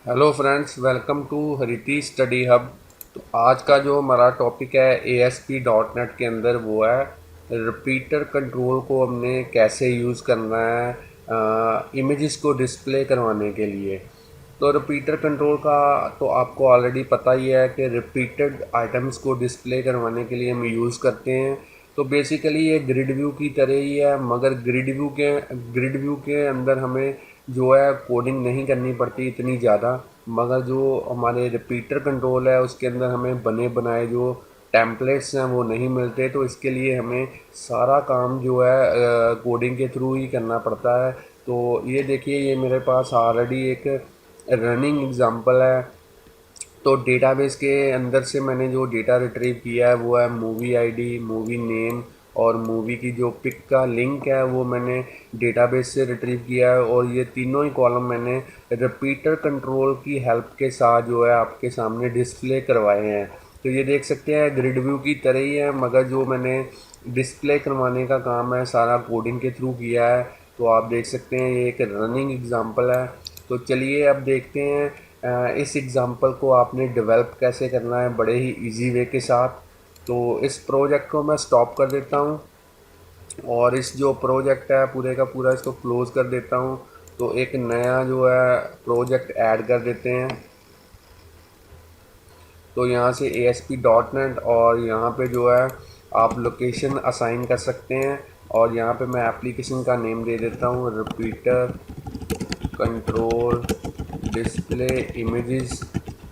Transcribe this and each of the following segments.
Hello friends, welcome to Hariti study hub. तो आज का जो हमारा टॉपिक है ASP.NET के अंदर वो है रिपीटर कंट्रोल को हमने कैसे यूज़ करना है इमेजेस को डिस्प्ले करवाने के लिए। तो रिपीटर कंट्रोल का तो आपको ऑलरेडी पता ही है कि रिपीटेड आइटम्स को डिस्प्ले करवाने के लिए हम यूज़ करते हैं। तो बेसिकली ये ग्रिड व्यू की तरह ही है, मगर ग्रिड व्यू के अंदर हमें जो है कोडिंग नहीं करनी पड़ती इतनी ज़्यादा। मगर जो हमारे रिपीटर कंट्रोल है उसके अंदर हमें बने बनाए जो टेम्पलेट्स हैं वो नहीं मिलते, तो इसके लिए हमें सारा काम जो है कोडिंग के थ्रू ही करना पड़ता है। तो ये देखिए, ये मेरे पास ऑलरेडी एक रनिंग एग्जांपल है। तो डेटाबेस के अंदर से मैंने जो डेटा रिट्रीव किया है वो है मूवी आईडी, मूवी नेम और मूवी की जो पिक का लिंक है वो मैंने डेटाबेस से रिट्रीव किया है। और ये तीनों ही कॉलम मैंने रिपीटर कंट्रोल की हेल्प के साथ जो है आपके सामने डिस्प्ले करवाए हैं। तो ये देख सकते हैं ग्रिड व्यू की तरह ही है, मगर जो मैंने डिस्प्ले करवाने का काम है सारा कोडिंग के थ्रू किया है। तो आप देख सकते हैं ये एक रनिंग एग्जांपल है। तो चलिए अब देखते हैं इस एग्ज़ाम्पल को आपने डेवलप कैसे करना है बड़े ही इजी वे के साथ। तो इस प्रोजेक्ट को मैं स्टॉप कर देता हूँ और इस जो प्रोजेक्ट है पूरे का पूरा इसको क्लोज़ कर देता हूँ। तो एक नया जो है प्रोजेक्ट ऐड कर देते हैं। तो यहाँ से ASP.NET और यहाँ पे जो है आप लोकेशन असाइन कर सकते हैं। और यहाँ पे मैं एप्लीकेशन का नेम दे देता हूँ रिपीटर कंट्रोल डिस्प्ले इमेजेस,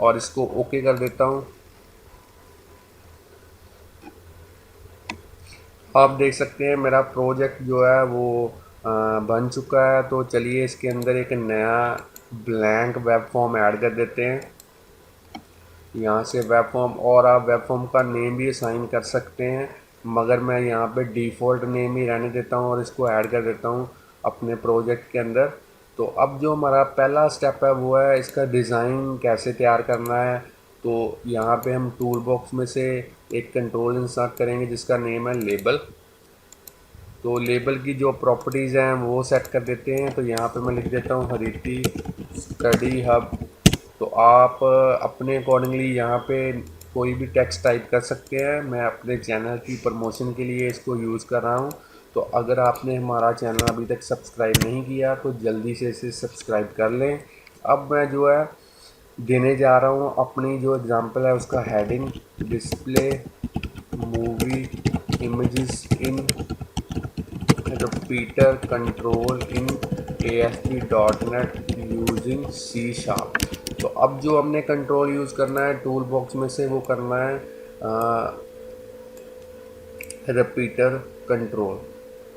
और इसको ओके कर देता हूँ। आप देख सकते हैं मेरा प्रोजेक्ट जो है वो बन चुका है। तो चलिए इसके अंदर एक नया ब्लैंक वेब फॉर्म ऐड कर देते हैं। यहाँ से वेब फॉर्म, और आप वेब फॉर्म का नेम भी असाइन कर सकते हैं, मगर मैं यहाँ पे डिफ़ॉल्ट नेम ही रहने देता हूँ और इसको ऐड कर देता हूँ अपने प्रोजेक्ट के अंदर। तो अब जो हमारा पहला स्टेप है वो है इसका डिज़ाइन कैसे तैयार करना है। तो यहाँ पे हम टूल बॉक्स में से एक कंट्रोल इंसर्ट करेंगे जिसका नेम है लेबल। तो लेबल की जो प्रॉपर्टीज़ हैं वो सेट कर देते हैं। तो यहाँ पे मैं लिख देता हूँ हरिती स्टडी हब। तो आप अपने अकॉर्डिंगली यहाँ पे कोई भी टेक्स्ट टाइप कर सकते हैं। मैं अपने चैनल की प्रमोशन के लिए इसको यूज़ कर रहा हूँ। तो अगर आपने हमारा चैनल अभी तक सब्सक्राइब नहीं किया तो जल्दी से इसे सब्सक्राइब कर लें। अब मैं जो है देने जा रहा हूँ अपनी जो एग्ज़ाम्पल है उसका heading display movie images in repeater control in ASP.NET using C#। तो अब जो हमने कंट्रोल यूज़ करना है टूल बॉक्स में से वो करना है रिपीटर कंट्रोल।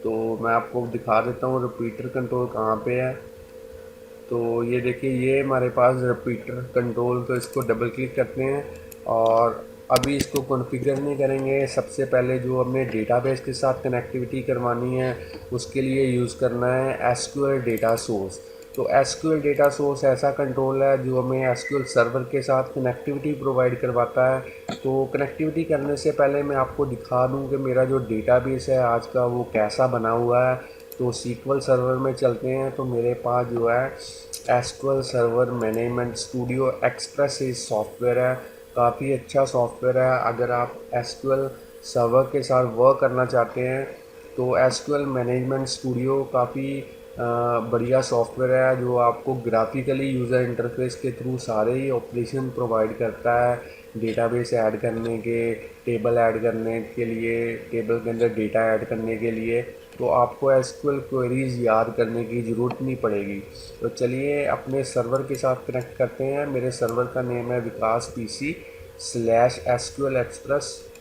तो मैं आपको दिखा देता हूँ रिपीटर कंट्रोल कहाँ पे है। तो ये देखिए, ये हमारे पास रिपीटर कंट्रोल, तो इसको डबल क्लिक करते हैं। और अभी इसको कॉन्फ़िगर नहीं करेंगे, सबसे पहले जो हमें डेटाबेस के साथ कनेक्टिविटी करवानी है उसके लिए यूज़ करना है SQL डेटा सोर्स। तो SQL डेटा सोर्स ऐसा कंट्रोल है जो हमें SQL सर्वर के साथ कनेक्टिविटी प्रोवाइड करवाता है। तो कनेक्टिविटी करने से पहले मैं आपको दिखा दूं कि मेरा जो डेटाबेस है आज का वो कैसा बना हुआ है। तो SQL सर्वर में चलते हैं। तो मेरे पास जो है SQL server management studio express इस सॉफ्टवेयर है। काफ़ी अच्छा सॉफ्टवेयर है। अगर आप एसक्यूएल सर्वर के साथ वर्क करना चाहते हैं तो एसक्यूएल मैनेजमेंट स्टूडियो काफ़ी बढ़िया सॉफ्टवेयर है जो आपको ग्राफिकली यूज़र इंटरफेस के थ्रू सारे ही ऑपरेशन प्रोवाइड करता है। डेटाबेस ऐड करने के, टेबल ऐड करने के लिए, टेबल के अंदर डेटा ऐड करने के लिए तो आपको एसक्यूएल क्वेरीज याद करने की ज़रूरत नहीं पड़ेगी। तो चलिए अपने सर्वर के साथ कनेक्ट करते हैं। मेरे सर्वर का नेम है विकास PC/SQL एक्सप्रेस।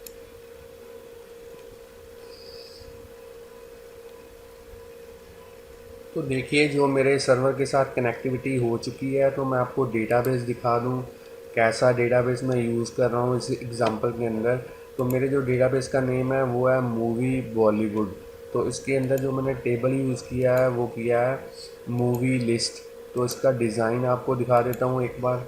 तो देखिए जो मेरे सर्वर के साथ कनेक्टिविटी हो चुकी है। तो मैं आपको डेटाबेस दिखा दूं कैसा डेटाबेस मैं यूज़ कर रहा हूँ इस एग्ज़ाम्पल के अंदर। तो मेरे जो डेटाबेस का नेम है वो है मूवी बॉलीवुड। तो इसके अंदर जो मैंने टेबल यूज़ किया है वो किया है मूवी लिस्ट। तो इसका डिज़ाइन आपको दिखा देता हूँ एक बार।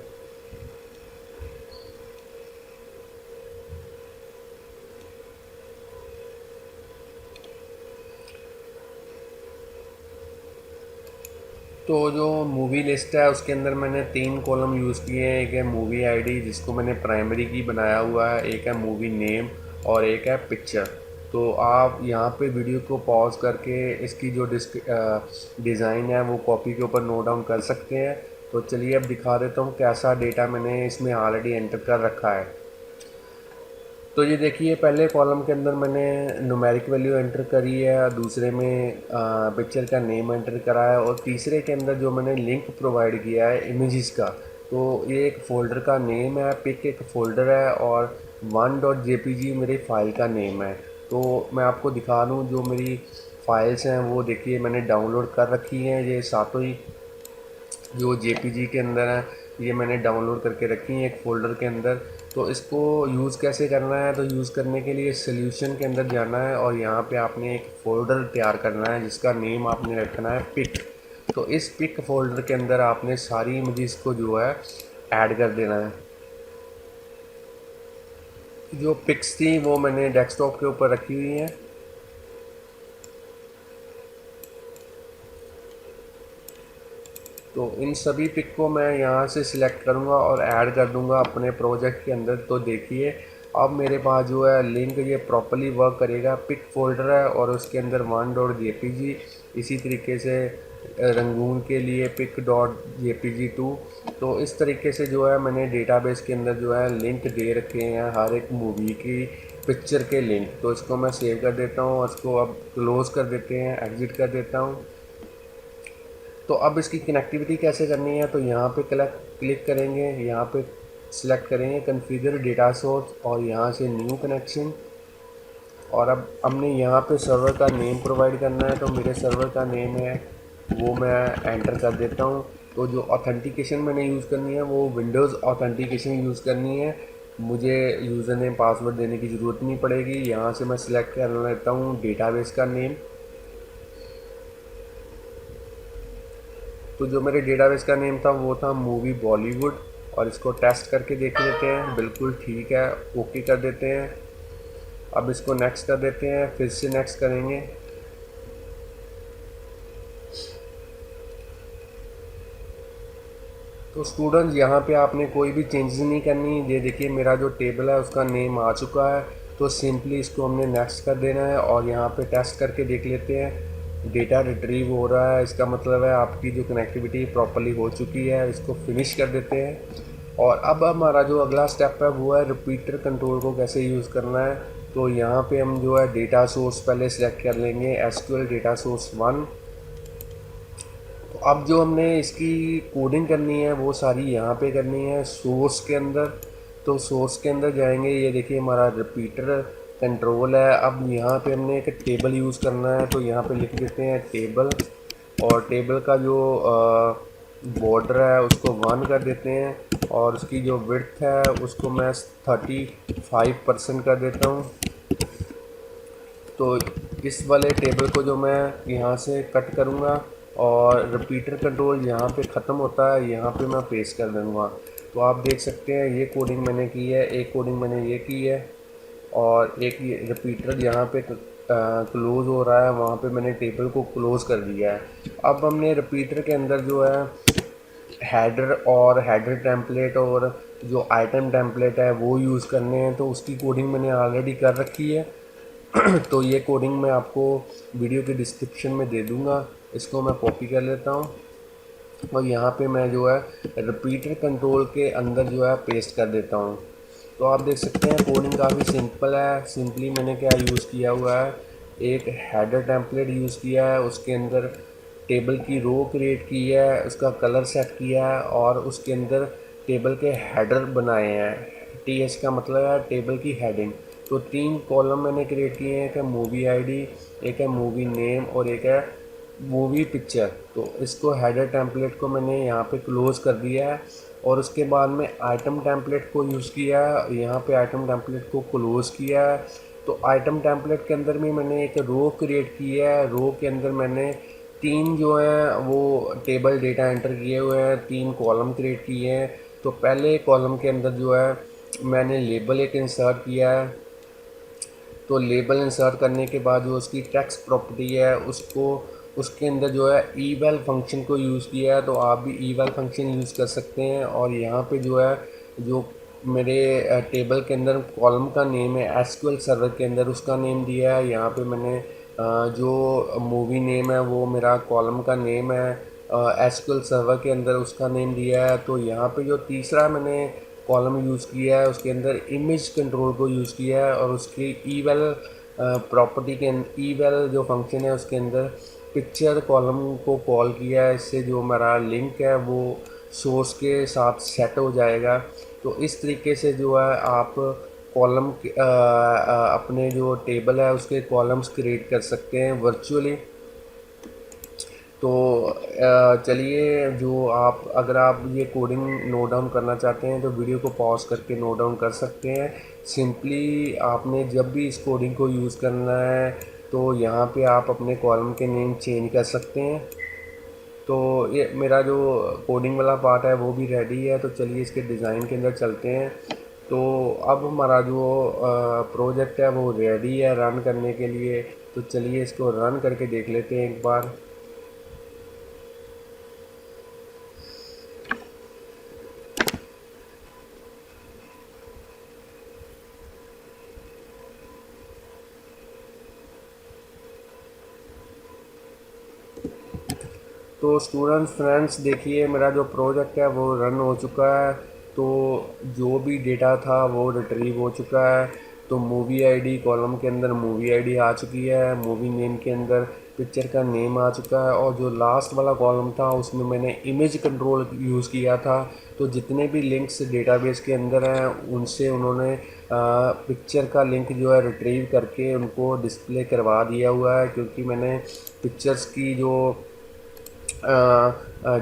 तो जो मूवी लिस्ट है उसके अंदर मैंने 3 कॉलम यूज़ किए हैं। एक है मूवी आईडी जिसको मैंने प्राइमरी की बनाया हुआ है, एक है मूवी नेम और एक है पिक्चर। तो आप यहाँ पे वीडियो को पॉज करके इसकी जो डिज़ाइन है वो कॉपी के ऊपर नोट डाउन कर सकते हैं। तो चलिए अब दिखा देता हूँ कैसा डेटा मैंने इसमें ऑलरेडी एंटर कर रखा है। तो ये देखिए, पहले कॉलम के अंदर मैंने न्यूमेरिक वैल्यू एंटर करी है, दूसरे में पिक्चर का नेम एंटर करा है और तीसरे के अंदर जो मैंने लिंक प्रोवाइड किया है इमेजेस का। तो ये एक फ़ोल्डर का नेम है, पिक एक फ़ोल्डर है और 1.jpg मेरी फ़ाइल का नेम है। तो मैं आपको दिखा दूँ, जो मेरी फ़ाइल्स हैं वो देखिए मैंने डाउनलोड कर रखी हैं। ये सातों ही जो जेपीजी के अंदर है ये मैंने डाउनलोड करके रखी है एक फ़ोल्डर के अंदर। तो इसको यूज़ कैसे करना है, तो यूज़ करने के लिए सॉल्यूशन के अंदर जाना है और यहाँ पे आपने एक फ़ोल्डर तैयार करना है जिसका नेम आपने रखना है पिक। तो इस पिक फ़ोल्डर के अंदर आपने सारी इमेजेस को जो है ऐड कर देना है। जो पिक्स थी वो मैंने डेस्कटॉप के ऊपर रखी हुई हैं। तो इन सभी पिक को मैं यहाँ से सिलेक्ट करूँगा और ऐड कर दूँगा अपने प्रोजेक्ट के अंदर। तो देखिए अब मेरे पास जो है लिंक ये प्रॉपर्ली वर्क करेगा। पिक फोल्डर है और उसके अंदर 1.jpg, इसी तरीके से रंगून के लिए pic.jpg2। तो इस तरीके से जो है मैंने डेटाबेस के अंदर जो है लिंक दे रखे हैं हर एक मूवी की पिक्चर के लिंक। तो इसको मैं सेव कर देता हूँ और इसको अब क्लोज़ कर देते हैं, एग्ज़िट कर देता हूँ। तो अब इसकी कनेक्टिविटी कैसे करनी है, तो यहाँ पे क्लिक करेंगे, यहाँ पे सिलेक्ट करेंगे कॉन्फ़िगर डेटा सोर्स और यहाँ से न्यू कनेक्शन। और अब हमने यहाँ पे सर्वर का नेम प्रोवाइड करना है। तो मेरे सर्वर का नेम है वो मैं एंटर कर देता हूँ। तो जो ऑथेंटिकेशन मैंने यूज़ करनी है वो विंडोज़ ऑथेंटिकेशन यूज़ करनी है, मुझे यूज़र नेम पासवर्ड देने की ज़रूरत नहीं पड़ेगी। यहाँ से मैं सिलेक्ट कर लेता हूँ डेटाबेस का नेम। तो जो मेरे डेटाबेस का नेम था वो था मूवी बॉलीवुड और इसको टेस्ट करके देख लेते हैं। बिल्कुल ठीक है, ओके कर देते हैं। अब इसको नेक्स्ट कर देते हैं, फिर से नेक्स्ट करेंगे। तो स्टूडेंट्स यहाँ पे आपने कोई भी चेंजेस नहीं करनी। ये देखिए मेरा जो टेबल है उसका नेम आ चुका है। तो सिंपली इसको हमने नेक्स्ट कर देना है और यहाँ पे टेस्ट करके देख लेते हैं। डेटा रिट्रीव हो रहा है, इसका मतलब है आपकी जो कनेक्टिविटी प्रॉपर्ली हो चुकी है। इसको फिनिश कर देते हैं और अब हमारा जो अगला स्टेप है वो है रिपीटर कंट्रोल को कैसे यूज़ करना है। तो यहाँ पे हम जो है डेटा सोर्स पहले सेलेक्ट कर लेंगे, SQL डेटा सोर्स 1। तो अब जो हमने इसकी कोडिंग करनी है वो सारी यहाँ पे करनी है सोर्स के अंदर। तो सोर्स के अंदर जाएंगे, ये देखिए हमारा रिपीटर कंट्रोल है। अब यहाँ पे हमने एक टेबल यूज़ करना है। तो यहाँ पे लिख देते हैं टेबल और टेबल का जो बॉर्डर है उसको 1 कर देते हैं और उसकी जो विड्थ है उसको मैं 35% कर देता हूँ। तो इस वाले टेबल को जो मैं यहाँ से कट करूँगा और रिपीटर कंट्रोल यहाँ पे ख़त्म होता है, यहाँ पे मैं पेस्ट कर दूँगा। तो आप देख सकते हैं ये कोडिंग मैंने की है, एक कोडिंग मैंने ये की है और एक ये रिपीटर यहाँ पे क्लोज़ हो रहा है, वहाँ पे मैंने टेबल को क्लोज़ कर दिया है। अब हमने रिपीटर के अंदर जो है हेडर और हेडर टेम्पलेट और जो आइटम टेम्पलेट है वो यूज़ करने हैं। तो उसकी कोडिंग मैंने ऑलरेडी कर रखी है। तो ये कोडिंग मैं आपको वीडियो के डिस्क्रिप्शन में दे दूँगा। इसको मैं कॉपी कर लेता हूँ और यहाँ पे मैं जो है रिपीटर कंट्रोल के अंदर जो है पेस्ट कर देता हूँ। तो आप देख सकते हैं कोडिंग काफ़ी सिंपल है। सिंपली मैंने क्या यूज़ किया हुआ है, एक हेडर टेम्पलेट यूज़ किया है, उसके अंदर टेबल की रो क्रिएट की है, उसका कलर सेट किया है और उसके अंदर टेबल के हेडर बनाए हैं। TH का मतलब है टेबल की हेडिंग। तो 3 कॉलम मैंने क्रिएट किए हैं, एक है मूवी आईडी, एक है मूवी नेम और एक है मूवी पिक्चर। तो इसको हेडर टेम्पलेट को मैंने यहाँ पे क्लोज़ कर दिया है और उसके बाद में आइटम टेम्पलेट को यूज़ किया है, यहाँ पे आइटम टेम्पलेट को क्लोज़ किया है। तो आइटम टेम्पलेट के अंदर भी मैंने एक रो क्रिएट की है, रो के अंदर मैंने 3 जो हैं वो टेबल डेटा एंटर किए हुए हैं, 3 कॉलम क्रिएट किए हैं। तो पहले कॉलम के अंदर जो है मैंने लेबल एक इंसर्ट किया है। तो लेबल इंसर्ट करने के बाद जो उसकी टेक्स्ट प्रॉपर्टी है उसको उसके अंदर जो है ईवैल फंक्शन को यूज़ किया है, तो आप भी ईवैल फंक्शन यूज़ कर सकते हैं। और यहाँ पे जो है जो मेरे टेबल के अंदर कॉलम का नेम है एसक्यूएल सर्वर के अंदर उसका नेम दिया है। यहाँ पे मैंने जो मूवी नेम है वो मेरा कॉलम का नेम है, एसक्यूएल सर्वर के अंदर उसका नेम दिया है। तो यहाँ पे जो तीसरा मैंने कॉलम यूज़ किया है उसके अंदर इमेज कंट्रोल को यूज़ किया है, और उसकी ईवेल प्रॉपर्टी के ईवेल जो फंक्शन है उसके अंदर पिक्चर कॉलम को कॉल किया है। इससे जो हमारा लिंक है वो सोर्स के साथ सेट हो जाएगा। तो इस तरीके से जो है आप कॉलम अपने जो टेबल है उसके कॉलम्स क्रिएट कर सकते हैं वर्चुअली। तो चलिए, जो आप अगर आप ये कोडिंग नोट डाउन करना चाहते हैं तो वीडियो को पॉज करके नोट डाउन कर सकते हैं। सिंपली आपने जब भी इस कोडिंग को यूज़ करना है तो यहाँ पे आप अपने कॉलम के नेम चेंज कर सकते हैं। तो ये मेरा जो कोडिंग वाला पार्ट है वो भी रेडी है, तो चलिए इसके डिज़ाइन के अंदर चलते हैं। तो अब हमारा जो प्रोजेक्ट है वो रेडी है रन करने के लिए। तो चलिए इसको रन करके देख लेते हैं एक बार। तो स्टूडेंट्स फ्रेंड्स देखिए, मेरा जो प्रोजेक्ट है वो रन हो चुका है। तो जो भी डेटा था वो रिट्रीव हो चुका है। तो मूवी आईडी कॉलम के अंदर मूवी आईडी आ चुकी है, मूवी नेम के अंदर पिक्चर का नेम आ चुका है, और जो लास्ट वाला कॉलम था उसमें मैंने इमेज कंट्रोल यूज़ किया था। तो जितने भी लिंक्स डेटाबेस के अंदर हैं उनसे उन्होंने पिक्चर का लिंक जो है रिट्रीव करके उनको डिस्प्ले करवा दिया हुआ है, क्योंकि मैंने पिक्चर्स की जो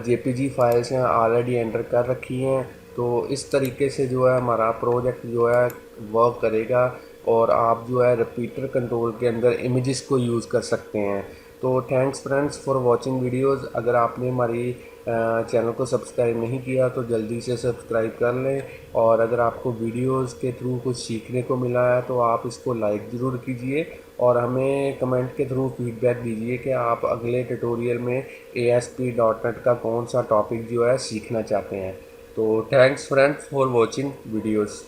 जेपीजी फाइल्स हैं ऑलरेडी एंटर कर रखी हैं। तो इस तरीके से जो है हमारा प्रोजेक्ट जो है वर्क करेगा, और आप जो है रिपीटर कंट्रोल के अंदर इमेजेस को यूज़ कर सकते हैं। तो thanks friends for watching videos. अगर आपने हमारी चैनल को सब्सक्राइब नहीं किया तो जल्दी से सब्सक्राइब कर लें, और अगर आपको वीडियोस के थ्रू कुछ सीखने को मिला है तो आप इसको लाइक ज़रूर कीजिए, और हमें कमेंट के थ्रू फीडबैक दीजिए कि आप अगले ट्यूटोरियल में ASP.NET का कौन सा टॉपिक जो है सीखना चाहते हैं। तो thanks friends for watching videos.